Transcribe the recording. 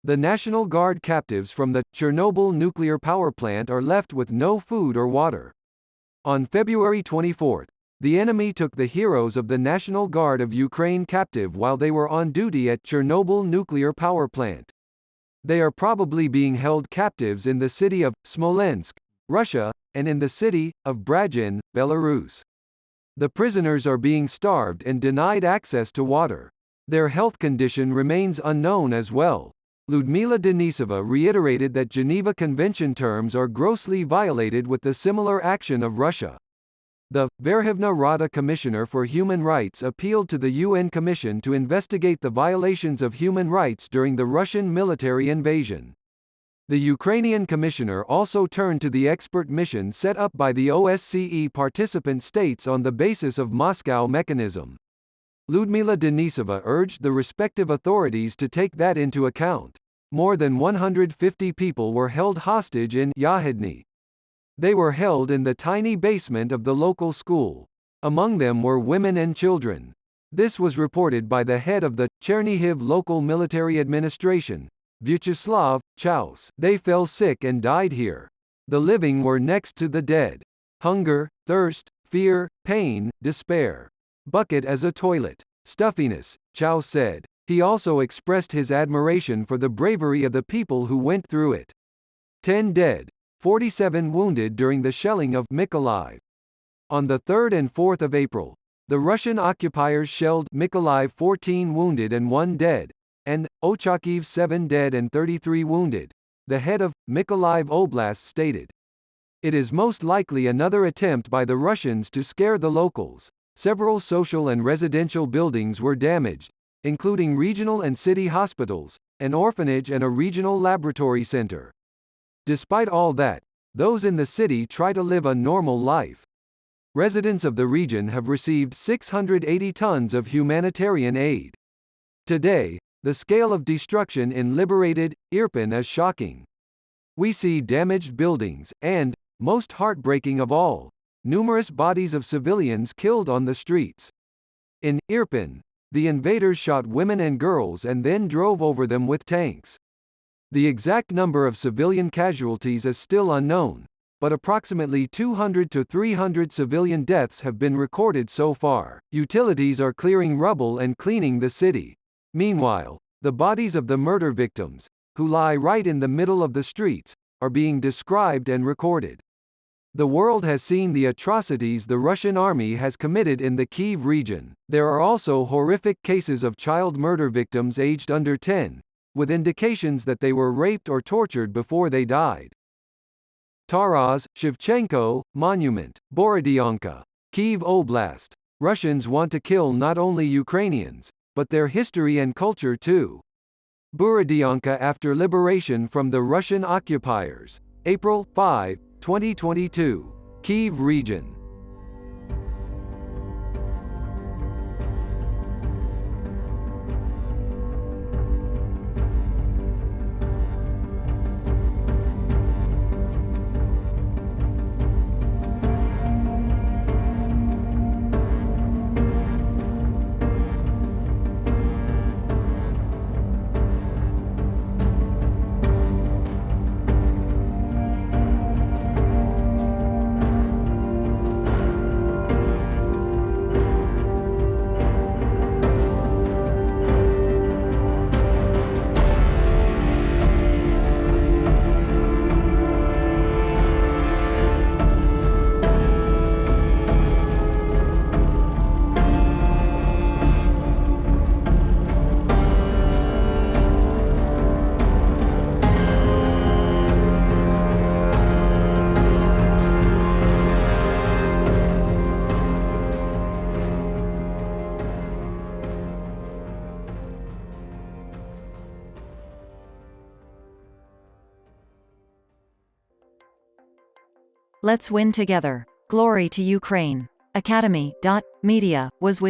The National Guard captives from the Chernobyl nuclear power plant are left with no food or water. On February 24, the enemy took the heroes of the National Guard of Ukraine captive while they were on duty at Chernobyl nuclear power plant. They are probably being held captives in the city of Smolensk, Russia, and in the city of Brazin, Belarus. The prisoners are being starved and denied access to water. Their health condition remains unknown as well. Lyudmila Denisova reiterated that Geneva Convention terms are grossly violated with the similar action of Russia. The Verkhovna Rada Commissioner for Human Rights appealed to the UN Commission to investigate the violations of human rights during the Russian military invasion. The Ukrainian commissioner also turned to the expert mission set up by the OSCE participant states on the basis of Moscow mechanism. Lyudmila Denisova urged the respective authorities to take that into account. More than 150 people were held hostage in Yahidny. They were held in the tiny basement of the local school. Among them were women and children. This was reported by the head of the Chernihiv local military administration, Vyacheslav Chaus. They fell sick and died here. The living were next to the dead. Hunger, thirst, fear, pain, despair. Bucket as a toilet. Stuffiness, Chaus said. He also expressed his admiration for the bravery of the people who went through it. 10 dead. 47 wounded during the shelling of Mykolaiv. On the 3rd and 4th of April, the Russian occupiers shelled Mykolaiv, 14 wounded and 1 dead, and Ochakiv, 7 dead and 33 wounded, the head of Mykolaiv Oblast stated. It is most likely another attempt by the Russians to scare the locals. Several social and residential buildings were damaged, including regional and city hospitals, an orphanage and a regional laboratory center. Despite all that, those in the city try to live a normal life. Residents of the region have received 680 tons of humanitarian aid. Today, the scale of destruction in liberated Irpin is shocking. We see damaged buildings, and, most heartbreaking of all, numerous bodies of civilians killed on the streets. In Irpin, the invaders shot women and girls and then drove over them with tanks. The exact number of civilian casualties is still unknown, but approximately 200 to 300 civilian deaths have been recorded so far. Utilities are clearing rubble and cleaning the city. Meanwhile, the bodies of the murder victims, who lie right in the middle of the streets, are being described and recorded. The world has seen the atrocities the Russian army has committed in the Kyiv region. There are also horrific cases of child murder victims aged under 10, with indications that they were raped or tortured before they died. Taraz Shevchenko Monument, Borodyanka, Kyiv Oblast. Russians want to kill not only Ukrainians, but their history and culture too. Borodyanka after liberation from the Russian occupiers. April 5, 2022. Kyiv region. Let's win together. Glory to Ukraine. Academ.media was with